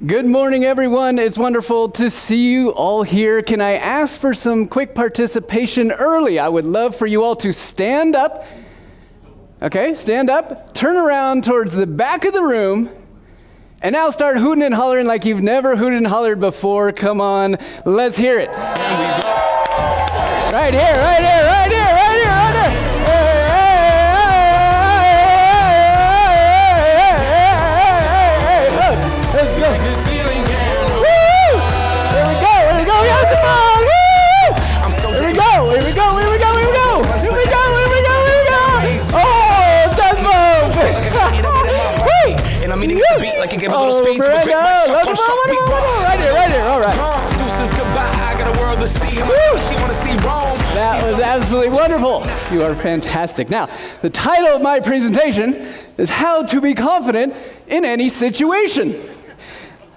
Good morning, everyone. It's wonderful to see you all here. Can I ask for some quick participation early? I would love for you all to stand up. Okay, stand up, turn around towards the back of the room, and now start hooting and hollering like you've never hooted and hollered before. Come on, let's hear it. Right here, right here, right here, right here, right there. Let's go. Woo! Here we go, here we go, yes, come on! Woo! Here we go, here we go, here we go, here we go! Here we go, here we go, here we go! Oh, that's move! And I'm eating the beat like it gave a little speed to a great right here, right here, all right. Deuces goodbye, I got a world to see. She wanna see Rome. That was absolutely wonderful. You are fantastic. Now, the title of my presentation is How to Be Confident in Any Situation.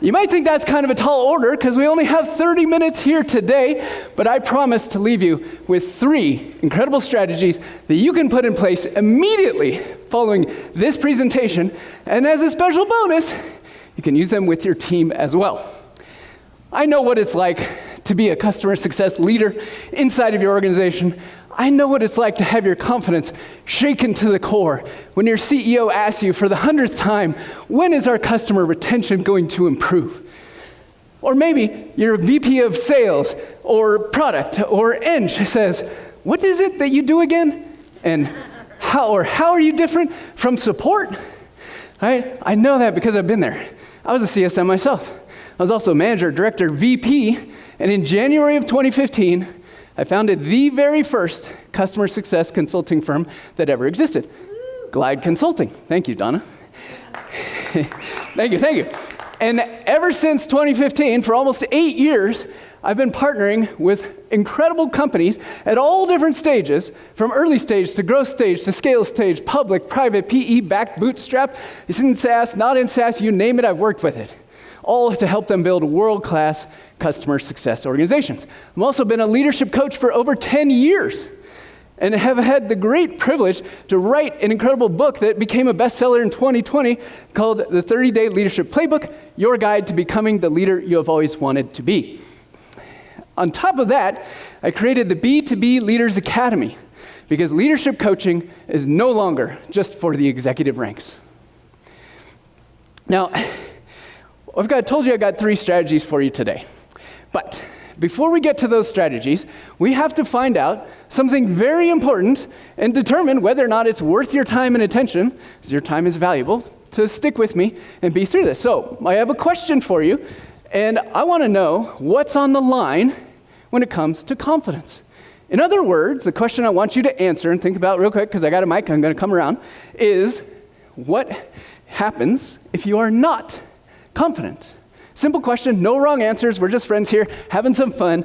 You might think that's kind of a tall order because we only have 30 minutes here today, but I promise to leave you with 3 incredible strategies that you can put in place immediately following this presentation, and as a special bonus, you can use them with your team as well. I know what it's like to be a customer success leader inside of your organization. I know what it's like to have your confidence shaken to the core when your CEO asks you for the 100th time, when is our customer retention going to improve? Or maybe your VP of sales or product or Eng says, what is it that you do again? And how are you different from support? I know that because I've been there. I was a CSM myself. I was also manager, director, VP, and in January of 2015, I founded the very first customer success consulting firm that ever existed, Glide Consulting. Thank you, Donna. Thank you. And ever since 2015, for almost 8 years, I've been partnering with incredible companies at all different stages, from early stage to growth stage to scale stage, public, private, PE-backed, bootstrapped. It's in SaaS, not in SaaS, you name it, I've worked with it. All to help them build world-class customer success organizations. I've also been a leadership coach for over 10 years and have had the great privilege to write an incredible book that became a bestseller in 2020 called The 30-Day Leadership Playbook, Your Guide to Becoming the Leader You Have Always Wanted to Be. On top of that, I created the B2B Leaders Academy because leadership coaching is no longer just for the executive ranks. Now, I told you I got 3 strategies for you today. But before we get to those strategies, we have to find out something very important and determine whether or not it's worth your time and attention, because your time is valuable, to stick with me and be through this. So I have a question for you, and I want to know what's on the line when it comes to confidence. In other words, the question I want you to answer and think about real quick, because I got a mic, I'm going to come around, is what happens if you are not confident? Simple question, no wrong answers. We're just friends here, having some fun.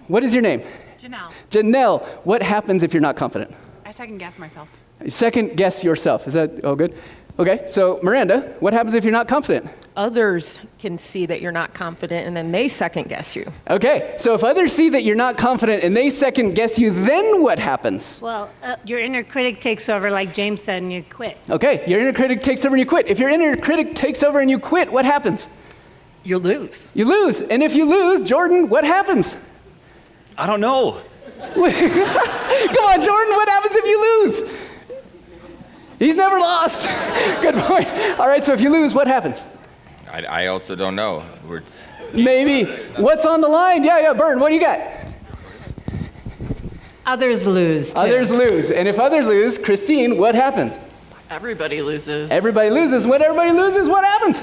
What is your name? Janelle. Janelle, what happens if you're not confident? I second guess myself. Second guess yourself. Is that all good? Okay, so Miranda, what happens if you're not confident? Others can see that you're not confident, and then they second guess you. Okay, so if others see that you're not confident and they second guess you, then what happens? Well, your inner critic takes over, like James said, and you quit. Okay, your inner critic takes over and you quit. If your inner critic takes over and you quit, what happens? You lose. You lose. And if you lose, Jordan, what happens? I don't know. Come on, Jordan, what happens if you lose? He's never lost. Good point. All right, so if you lose, what happens? I also don't know. Maybe. What's on the line? Yeah, Bern, what do you got? Others lose, too. Others lose. And if others lose, Christine, what happens? Everybody loses. Everybody loses. When everybody loses, what happens?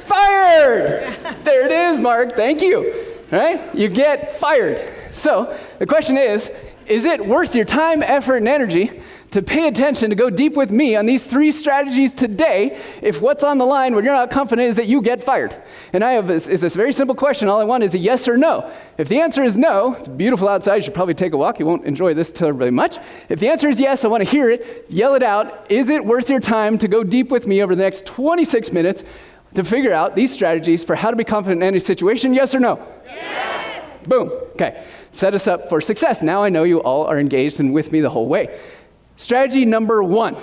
Fired! There it is, Mark. Thank you. All right? You get fired. So the question is it worth your time, effort, and energy to pay attention, to go deep with me on these 3 strategies today if what's on the line when you're not confident is that you get fired? And I have this very simple question. All I want is a yes or no. If the answer is no, it's beautiful outside. You should probably take a walk. You won't enjoy this terribly much. If the answer is yes, I want to hear it. Yell it out. Is it worth your time to go deep with me over the next 26 minutes to figure out these strategies for how to be confident in any situation? Yes or no? Yes! Boom. Okay. Set us up for success. Now I know you all are engaged and with me the whole way. Strategy number 1,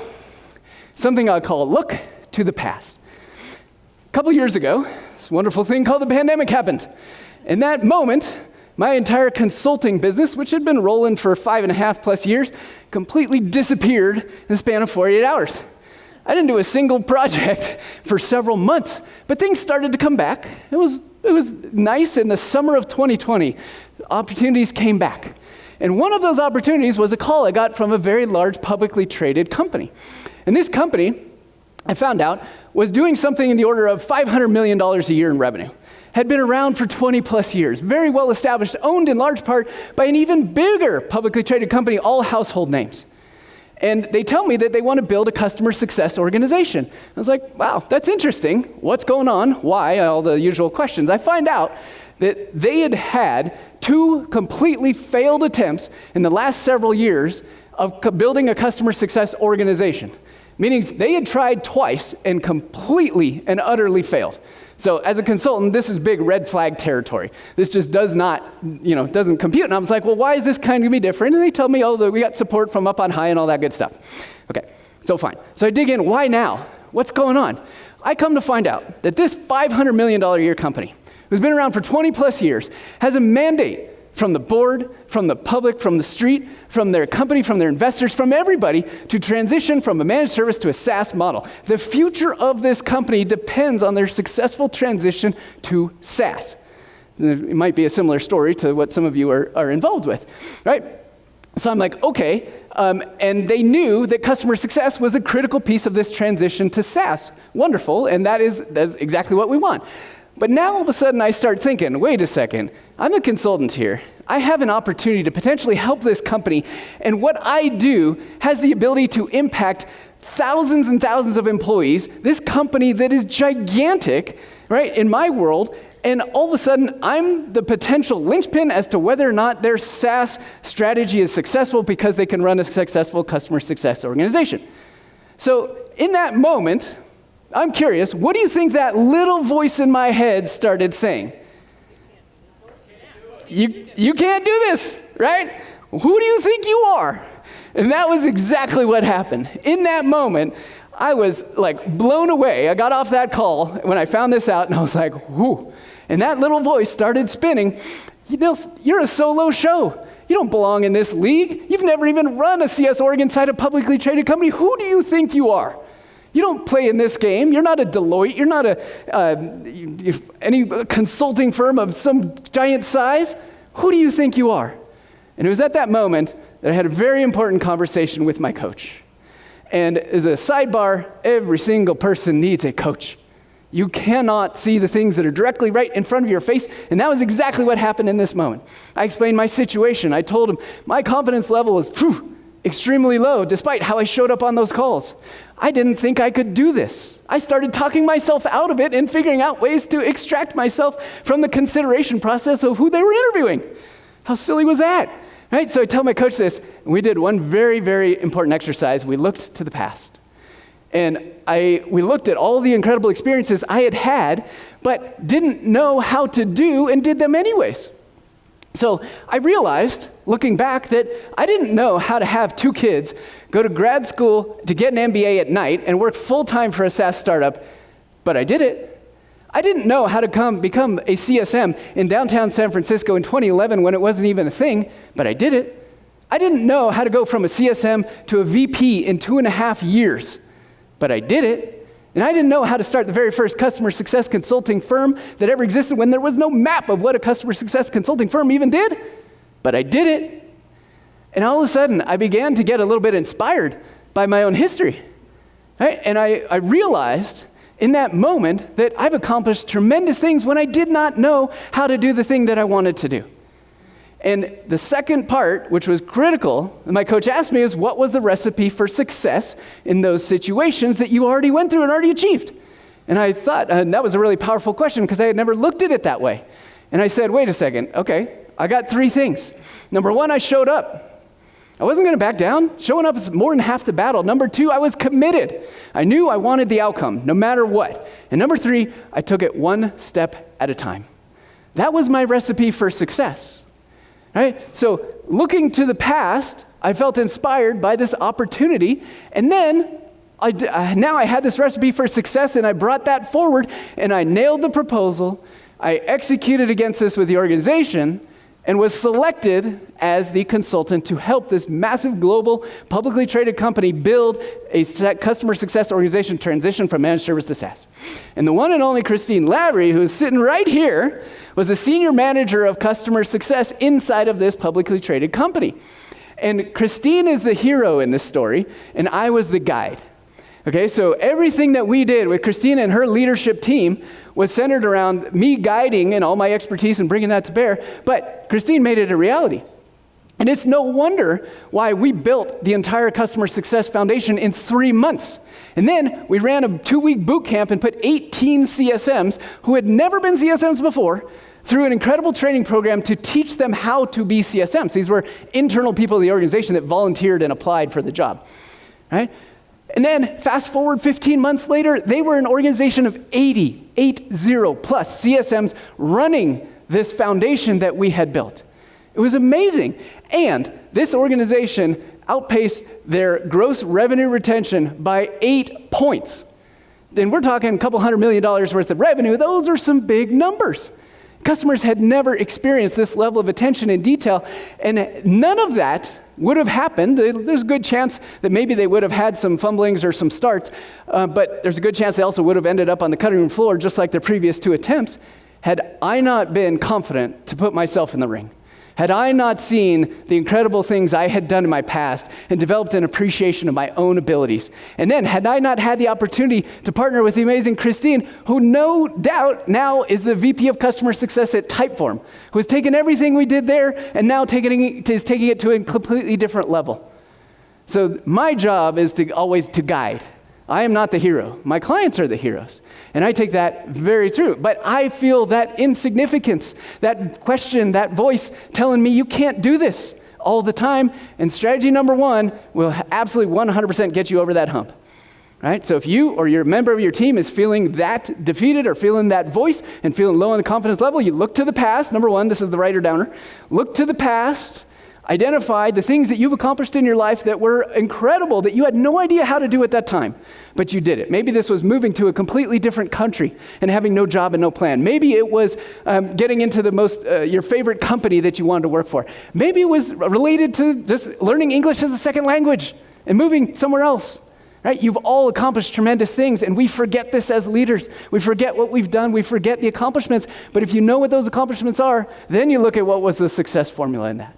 something I call look to the past. couple years ago, this wonderful thing called the pandemic happened. In that moment, my entire consulting business, which had been rolling for 5.5+ years, completely disappeared in the span of 48 hours. I didn't do a single project for several months, but things started to come back. It was nice. In the summer of 2020, opportunities came back. And one of those opportunities was a call I got from a very large publicly traded company. And this company, I found out, was doing something in the order of $500 million a year in revenue. Had been around for 20+ years, very well established, owned in large part by an even bigger publicly traded company, all household names. And they tell me that they want to build a customer success organization. I was like, wow, that's interesting. What's going on? Why? All the usual questions. I find out that they had had 2 completely failed attempts in the last several years of building a customer success organization. Meaning they had tried twice and completely and utterly failed. So as a consultant, this is big red flag territory. This just does not, doesn't compute. And I was like, well, why is this kind of be different? And they tell me, we got support from up on high and all that good stuff. Okay, so fine. So I dig in, why now? What's going on? I come to find out that this $500 million a year company, who's been around for 20+ years, has a mandate from the board, from the public, from the street, from their company, from their investors, from everybody to transition from a managed service to a SaaS model. The future of this company depends on their successful transition to SaaS. It might be a similar story to what some of you are involved with, right? So I'm like, okay, and they knew that customer success was a critical piece of this transition to SaaS. Wonderful, and that's exactly what we want. But now all of a sudden I start thinking, wait a second, I'm a consultant here. I have an opportunity to potentially help this company, and what I do has the ability to impact thousands and thousands of employees, this company that is gigantic, right, in my world, and all of a sudden I'm the potential linchpin as to whether or not their SaaS strategy is successful because they can run a successful customer success organization. So in that moment, I'm curious, what do you think that little voice in my head started saying? You can't do this, right? Who do you think you are? And that was exactly what happened. In that moment, I was like blown away. I got off that call when I found this out and I was like, whoo. And that little voice started spinning. Nils, you're a solo show. You don't belong in this league. You've never even run a CS org inside a publicly traded company. Who do you think you are? You don't play in this game. You're not a Deloitte. You're not any consulting firm of some giant size. Who do you think you are? And it was at that moment that I had a very important conversation with my coach. And as a sidebar, every single person needs a coach. You cannot see the things that are directly right in front of your face, and that was exactly what happened in this moment. I explained my situation. I told him my confidence level is extremely low, despite how I showed up on those calls. I didn't think I could do this. I started talking myself out of it and figuring out ways to extract myself from the consideration process of who they were interviewing. How silly was that? Right? So I tell my coach this, and we did one very, very important exercise. We looked to the past. And we looked at all the incredible experiences I had had, but didn't know how to do and did them anyways. So I realized, looking back, that I didn't know how to have 2 kids, go to grad school to get an MBA at night, and work full-time for a SaaS startup, but I did it. I didn't know how to become a CSM in downtown San Francisco in 2011 when it wasn't even a thing, but I did it. I didn't know how to go from a CSM to a VP in 2.5 years, but I did it. And I didn't know how to start the very first customer success consulting firm that ever existed when there was no map of what a customer success consulting firm even did, but I did it. And all of a sudden, I began to get a little bit inspired by my own history, right? And I realized in that moment that I've accomplished tremendous things when I did not know how to do the thing that I wanted to do. And the second part, which was critical, and my coach asked me, is what was the recipe for success in those situations that you already went through and already achieved? And I thought, and that was a really powerful question because I had never looked at it that way. And I said, wait a second, okay, I got 3 things. Number 1, I showed up. I wasn't going to back down. Showing up is more than half the battle. Number 2, I was committed. I knew I wanted the outcome, no matter what. And number 3, I took it 1 step at a time. That was my recipe for success. Right? So looking to the past, I felt inspired by this opportunity. And then Now I had this recipe for success, and I brought that forward, and I nailed the proposal. I executed against this with the organization, and was selected as the consultant to help this massive global publicly traded company build a customer success organization transition from managed service to SaaS. And the one and only Christine Labrie, who is sitting right here, was a senior manager of customer success inside of this publicly traded company. And Christine is the hero in this story, and I was the guide. Okay, so everything that we did with Christine and her leadership team was centered around me guiding and all my expertise and bringing that to bear, but Christine made it a reality. And it's no wonder why we built the entire customer success foundation in 3 months. And then we ran a 2-week boot camp and put 18 CSMs who had never been CSMs before through an incredible training program to teach them how to be CSMs. These were internal people of the organization that volunteered and applied for the job, right? And then fast forward 15 months later, they were an organization of 80 plus CSMs running this foundation that we had built. It was amazing. And this organization outpaced their gross revenue retention by 8 points. And we're talking a couple $100 million worth of revenue. Those are some big numbers. Customers had never experienced this level of attention and detail, and none of that would have happened. There's a good chance that maybe they would have had some fumblings or some starts, but there's a good chance they also would have ended up on the cutting room floor just like their previous 2 attempts had I not been confident to put myself in the ring. Had I not seen the incredible things I had done in my past and developed an appreciation of my own abilities. And then had I not had the opportunity to partner with the amazing Christine, who no doubt now is the VP of Customer Success at Typeform, who has taken everything we did there and now is taking it to a completely different level. So my job is always to guide. I am not the hero. My clients are the heroes. And I take that very true. But I feel that insignificance, that question, that voice telling me you can't do this all the time. And strategy number 1 will absolutely 100% get you over that hump. Right? So if you or your member of your team is feeling that defeated or feeling that voice and feeling low on the confidence level, you look to the past. Number 1, this is the writer downer. Look to the past. Identify the things that you've accomplished in your life that were incredible, that you had no idea how to do at that time, but you did it. Maybe this was moving to a completely different country and having no job and no plan. Maybe it was getting into the your favorite company that you wanted to work for. Maybe it was related to just learning English as a second language and moving somewhere else. Right? You've all accomplished tremendous things, and we forget this as leaders. We forget what we've done. We forget the accomplishments. But if you know what those accomplishments are, then you look at what was the success formula in that.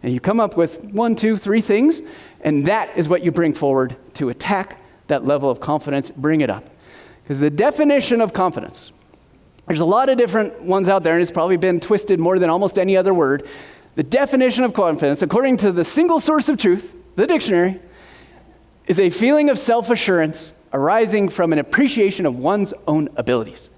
And you come up with 1, 2, 3 things, and that is what you bring forward to attack that level of confidence, bring it up. Because the definition of confidence, there's a lot of different ones out there, and it's probably been twisted more than almost any other word. The definition of confidence, according to the single source of truth, the dictionary, is a feeling of self-assurance arising from an appreciation of one's own abilities.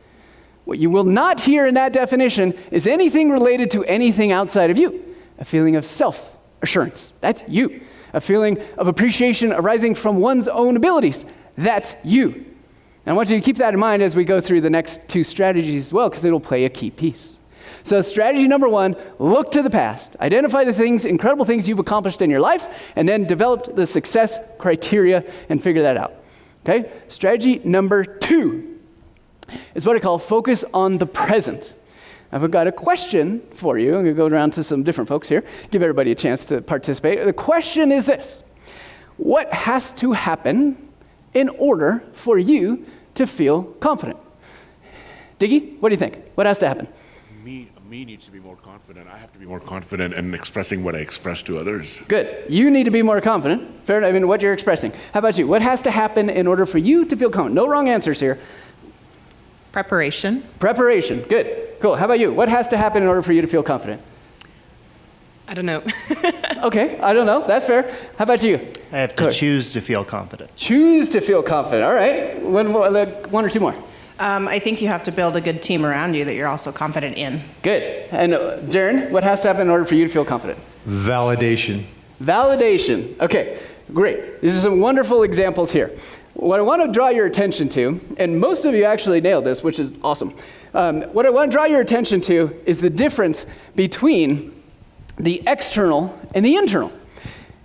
What you will not hear in that definition is anything related to anything outside of you. A feeling of self-assurance. That's you. A feeling of appreciation arising from one's own abilities. That's you. And I want you to keep that in mind as we go through the next 2 strategies as well, because it'll play a key piece. So strategy number 1, look to the past. Identify the things, incredible things you've accomplished in your life, and then develop the success criteria and figure that out. Okay? Strategy number 2 is what I call focus on the present. I've got a question for you. I'm going to go around to some different folks here, give everybody a chance to participate. The question is this: what has to happen in order for you to feel confident? Diggy, what do you think? What has to happen? Me needs to be more confident. I have to be more confident in expressing what I express to others. Good. You need to be more confident. Fair enough. I mean, what you're expressing. How about you? What has to happen in order for you to feel confident? No wrong answers here. Preparation. Preparation. Good. Cool. How about you? What has to happen in order for you to feel confident? I don't know. Okay. I don't know. That's fair. How about you? I have to choose to feel confident. Choose to feel confident. All right. One or 2 more. I think you have to build a good team around you that you're also confident in. Good. And Darren, what has to happen in order for you to feel confident? Validation. Validation. Okay. Great. These are some wonderful examples here. What I want to draw your attention to, and most of you actually nailed this, which is awesome. What I want to draw your attention to is the difference between the external and the internal.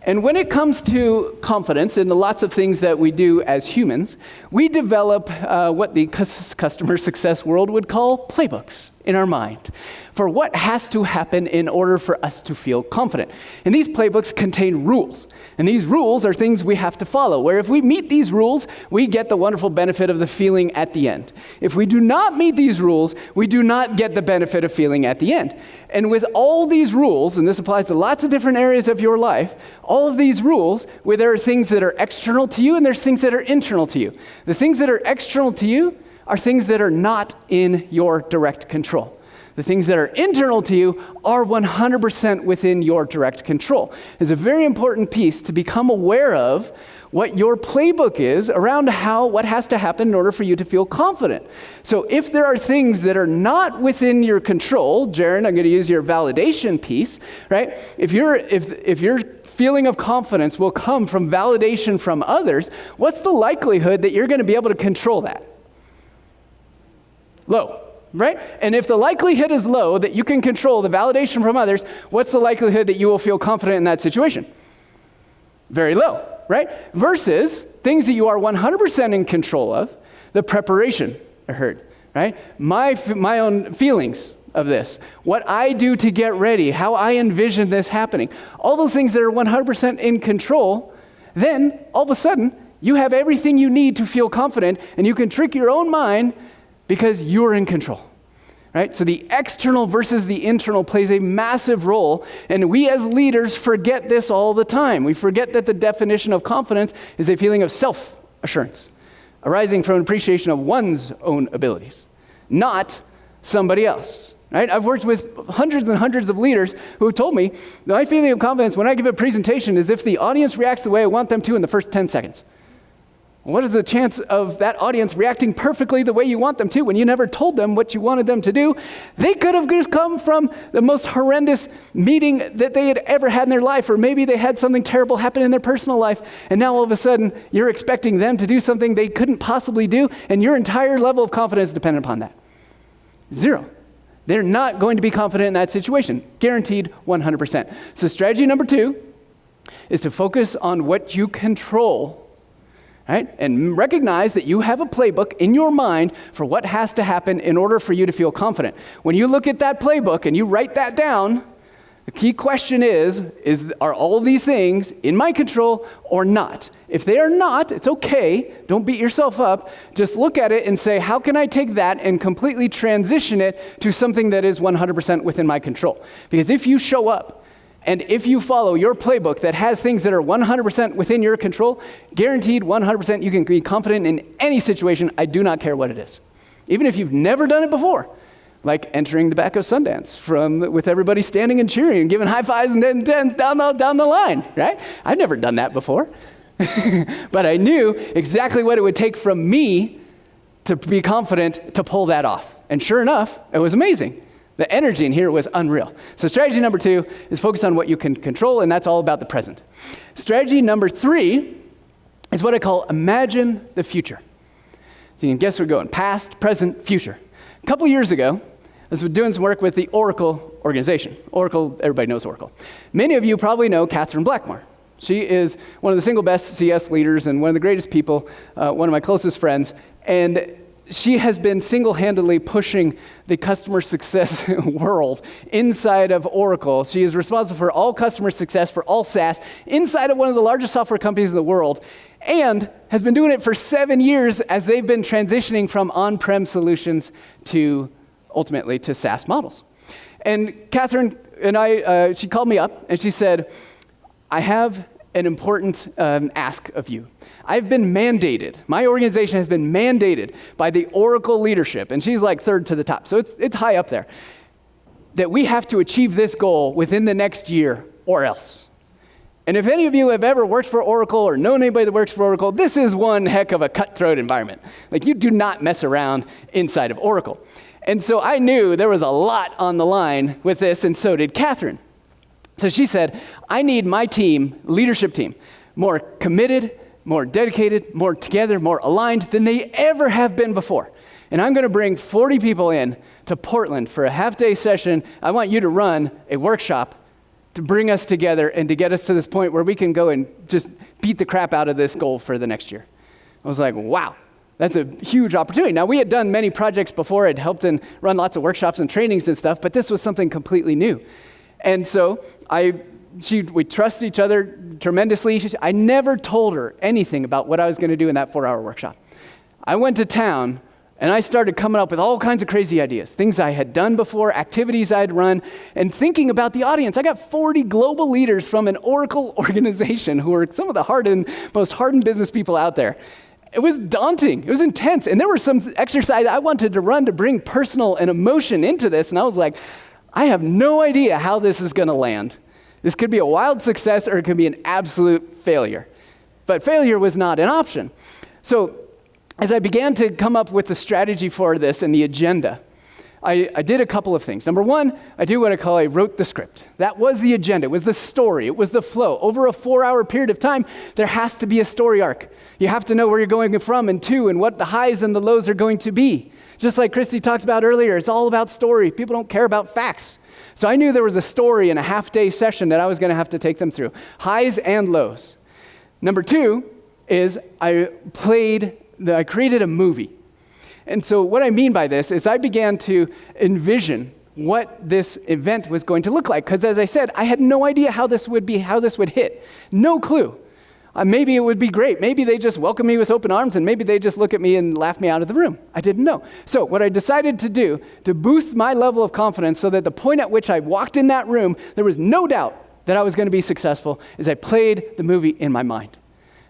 And when it comes to confidence in the lots of things that we do as humans, we develop what the customer success world would call playbooks in our mind for what has to happen in order for us to feel confident. And these playbooks contain rules. And these rules are things we have to follow, where if we meet these rules, we get the wonderful benefit of the feeling at the end. If we do not meet these rules, we do not get the benefit of feeling at the end. And with all these rules, and this applies to lots of different areas of your life, all of these rules, where there are things that are external to you and there's things that are internal to you. The things that are external to you are things that are not in your direct control. The things that are internal to you are 100% within your direct control. It's a very important piece to become aware of what your playbook is around what has to happen in order for you to feel confident. So if there are things that are not within your control, Jaron, I'm going to use your validation piece, right? If your feeling of confidence will come from validation from others, what's the likelihood that you're going to be able to control that? Low, right? And if the likelihood is low that you can control the validation from others, what's the likelihood that you will feel confident in that situation? Very low, right? Versus things that you are 100% in control of, the preparation, I heard, right? My own feelings of this, what I do to get ready, how I envision this happening, all those things that are 100% in control, then all of a sudden, you have everything you need to feel confident, and you can trick your own mind because you're in control, right? So the external versus the internal plays a massive role, and we as leaders forget this all the time. We forget that the definition of confidence is a feeling of self-assurance, arising from an appreciation of one's own abilities, not somebody else, right? I've worked with hundreds and hundreds of leaders who have told me that my feeling of confidence when I give a presentation is if the audience reacts the way I want them to in the first 10 seconds. What is the chance of that audience reacting perfectly the way you want them to when you never told them what you wanted them to do? They could have just come from the most horrendous meeting that they had ever had in their life, or maybe they had something terrible happen in their personal life, and now all of a sudden you're expecting them to do something they couldn't possibly do, and your entire level of confidence is dependent upon that. Zero. They're not going to be confident in that situation. Guaranteed 100%. So strategy number 2 is to focus on what you control, right? And recognize that you have a playbook in your mind for what has to happen in order for you to feel confident. When you look at that playbook and you write that down, the key question is are all of these things in my control or not? If they are not, it's okay. Don't beat yourself up. Just look at it and say, how can I take that and completely transition it to something that is 100% within my control? Because if you show up and if you follow your playbook that has things that are 100% within your control, guaranteed 100% you can be confident in any situation. I do not care what it is. Even if you've never done it before, like entering the back of Sundance with everybody standing and cheering and giving high fives and tens down the line, right? I've never done that before. But I knew exactly what it would take from me to be confident to pull that off. And sure enough, it was amazing. The energy in here was unreal. So strategy number 2 is focus on what you can control, and that's all about the present. Strategy number 3 is what I call imagine the future. So you can guess where we're going, past, present, future. A couple years ago, I was doing some work with the Oracle organization. Oracle, everybody knows Oracle. Many of you probably know Catherine Blackmore. She is one of the single best CS leaders and one of the greatest people, one of my closest friends, and she has been single-handedly pushing the customer success world inside of Oracle. She is responsible for all customer success for all SaaS inside of one of the largest software companies in the world, and has been doing it for 7 years as they've been transitioning from on-prem solutions to ultimately to SaaS models. And Catherine and I, she called me up and she said, I have an important ask of you. I've been mandated, my organization has been mandated by the Oracle leadership, and she's like third to the top, so it's high up there, that we have to achieve this goal within the next year or else. And if any of you have ever worked for Oracle or known anybody that works for Oracle, this is one heck of a cutthroat environment. Like, you do not mess around inside of Oracle. And so I knew there was a lot on the line with this, and so did Catherine. So she said, I need my team, leadership team, more committed, more dedicated, more together, more aligned than they ever have been before. And I'm going to bring 40 people in to Portland for a half-day session. I want you to run a workshop to bring us together and to get us to this point where we can go and just beat the crap out of this goal for the next year. I was like, wow, that's a huge opportunity. Now, we had done many projects before. I'd helped and run lots of workshops and trainings and stuff, but this was something completely new. And so we trust each other tremendously. I never told her anything about what I was going to do in that 4-hour workshop. I went to town and I started coming up with all kinds of crazy ideas, things I had done before, activities I'd run, and thinking about the audience. I got 40 global leaders from an Oracle organization who are some of the most hardened business people out there. It was daunting. It was intense. And there were some exercises I wanted to run to bring personal and emotion into this. And I was like, I have no idea how this is going to land. This could be a wild success or it could be an absolute failure. But failure was not an option. So as I began to come up with the strategy for this and the agenda, I did a couple of things. Number one, I do what I wrote the script. That was the agenda. It was the story. It was the flow. Over a 4-hour period of time, there has to be a story arc. You have to know where you're going from and to and what the highs and the lows are going to be. Just like Christy talked about earlier, it's all about story. People don't care about facts. So I knew there was a story in a half-day session that I was going to have to take them through, highs and lows. Number two is I created a movie. And so what I mean by this is I began to envision what this event was going to look like. Because as I said, I had no idea how this would hit. No clue. Maybe it would be great. Maybe they just welcome me with open arms, and maybe they just look at me and laugh me out of the room. I didn't know. So what I decided to do to boost my level of confidence so that the point at which I walked in that room, there was no doubt that I was going to be successful, is I played the movie in my mind.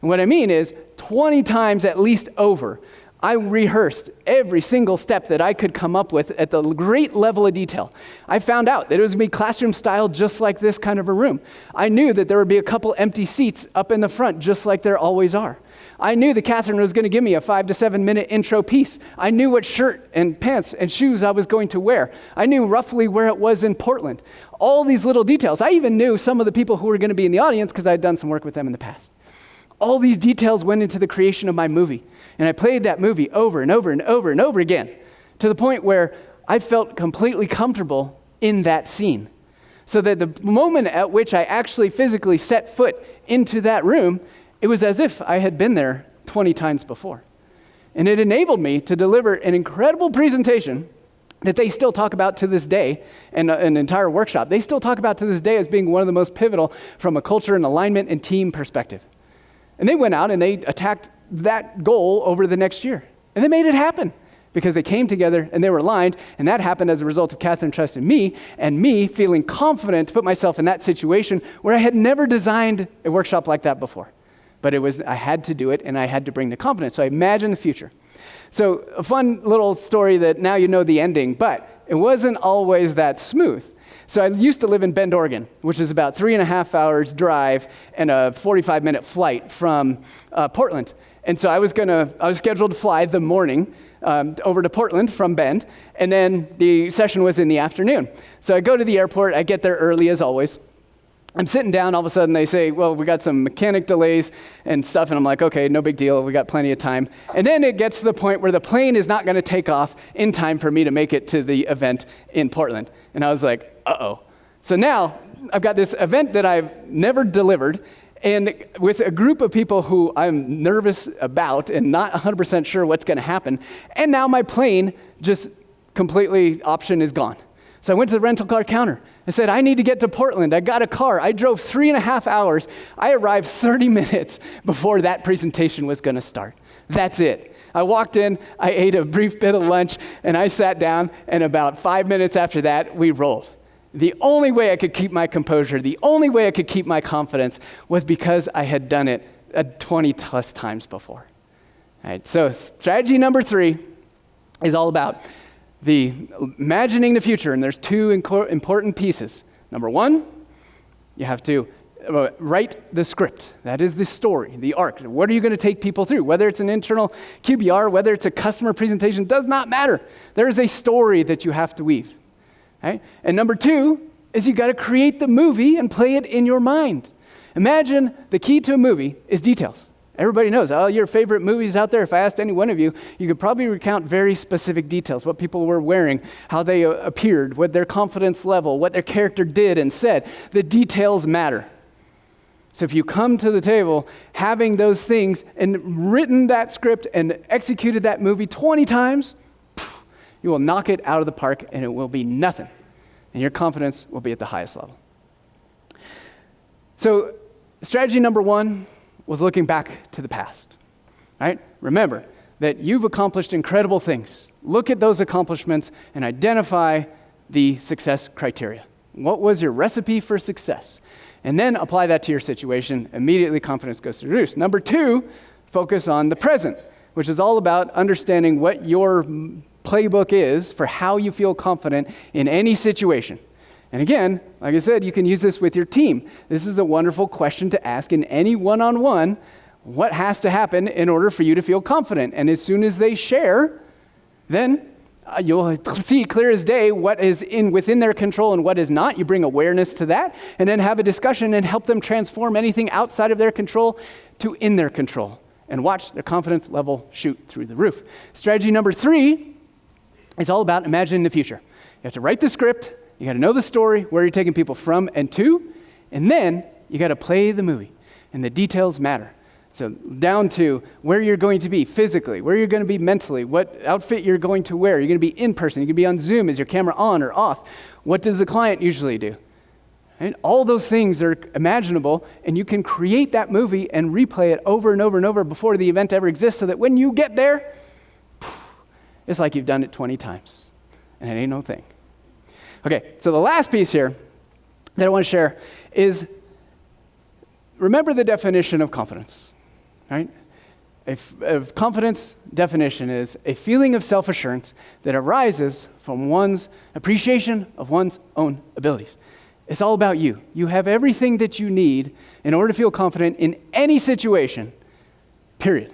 And what I mean is 20 times at least over, I rehearsed every single step that I could come up with at the great level of detail. I found out that it was going to be classroom style, just like this kind of a room. I knew that there would be a couple empty seats up in the front, just like there always are. I knew that Catherine was going to give me a 5 to 7 minute intro piece. I knew what shirt and pants and shoes I was going to wear. I knew roughly where it was in Portland. All these little details. I even knew some of the people who were going to be in the audience because I had done some work with them in the past. All these details went into the creation of my movie. And I played that movie over and over and over and over again to the point where I felt completely comfortable in that scene. So that the moment at which I actually physically set foot into that room, it was as if I had been there 20 times before. And it enabled me to deliver an incredible presentation that they still talk about to this day, and an entire workshop. They still talk about to this day as being one of the most pivotal from a culture and alignment and team perspective. And they went out and they attacked that goal over the next year. And they made it happen because they came together and they were aligned. And that happened as a result of Catherine trusting me and me feeling confident to put myself in that situation where I had never designed a workshop like that before. But I had to do it and I had to bring the confidence. So I imagined the future. So a fun little story that now you know the ending, but it wasn't always that smooth. So I used to live in Bend, Oregon, which is about 3.5 hours drive and a 45-minute flight from Portland. And so I was scheduled to fly the morning over to Portland from Bend, and then the session was in the afternoon. So I go to the airport, I get there early as always. I'm sitting down, all of a sudden they say, well, we got some mechanic delays and stuff, and I'm like, okay, no big deal, we got plenty of time. And then it gets to the point where the plane is not gonna take off in time for me to make it to the event in Portland. And I was like, uh-oh. So now I've got this event that I've never delivered, and with a group of people who I'm nervous about and not 100% sure what's gonna happen, and now my plane just completely option is gone. So I went to the rental car counter. I said, I need to get to Portland. I got a car. I drove 3.5 hours. I arrived 30 minutes before that presentation was gonna start. That's it. I walked in, I ate a brief bit of lunch, and I sat down, and about 5 minutes after that, we rolled. The only way I could keep my composure, the only way I could keep my confidence was because I had done it 20 plus times before. All right, so strategy number 3 is all about imagining the future, and there's 2 important pieces. Number 1, you have to write the script. That is the story, the arc. What are you going to take people through? Whether it's an internal QBR, whether it's a customer presentation, does not matter. There is a story that you have to weave. Okay? And number 2 is you got to create the movie and play it in your mind. Imagine the key to a movie is details. Everybody knows, your favorite movies out there. If I asked any one of you, you could probably recount very specific details, what people were wearing, how they appeared, what their confidence level, what their character did and said. The details matter. So if you come to the table having those things and written that script and executed that movie 20 times, you will knock it out of the park and it will be nothing. And your confidence will be at the highest level. So strategy number 1 was looking back to the past, right? Remember that you've accomplished incredible things. Look at those accomplishments and identify the success criteria. What was your recipe for success? And then apply that to your situation. Immediately confidence goes to the roost. Number 2, focus on the present, which is all about understanding what your playbook is for how you feel confident in any situation. And again, like I said, you can use this with your team. This is a wonderful question to ask in any one-on-one. What has to happen in order for you to feel confident? And as soon as they share, then you'll see clear as day what is within their control and what is not. You bring awareness to that, and then have a discussion and help them transform anything outside of their control to in their control. And watch their confidence level shoot through the roof. Strategy number 3 is all about imagining the future. You have to write the script. You got to know the story, where you're taking people from and to, and then you got to play the movie, and the details matter. So down to where you're going to be physically, where you're going to be mentally, what outfit you're going to wear. You're going to be in person. You're going to be on Zoom. Is your camera on or off? What does the client usually do? Right? All those things are imaginable, and you can create that movie and replay it over and over and over before the event ever exists, so that when you get there, it's like you've done it 20 times, and it ain't no thing. Okay, so the last piece here that I want to share is, remember the definition of confidence, right? A confidence definition is a feeling of self-assurance that arises from one's appreciation of one's own abilities. It's all about you. You have everything that you need in order to feel confident in any situation, period.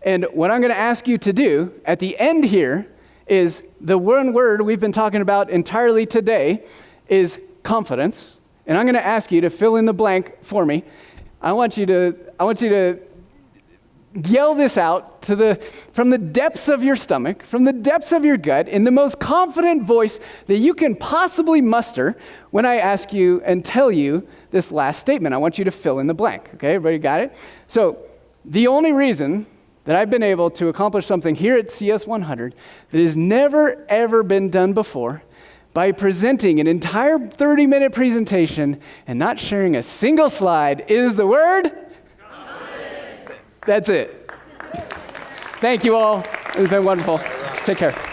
And what I'm going to ask you to do at the end here is the one word we've been talking about entirely today is confidence. And I'm going to ask you to fill in the blank for me. I want you to yell this out from the depths of your stomach, from the depths of your gut, in the most confident voice that you can possibly muster when I ask you and tell you this last statement. I want you to fill in the blank. Okay, everybody got it? So the only reason that I've been able to accomplish something here at CS100 that has never, ever been done before by presenting an entire 30-minute presentation and not sharing a single slide is the word? Confidence. That's it. Thank you all. It's been wonderful. Take care.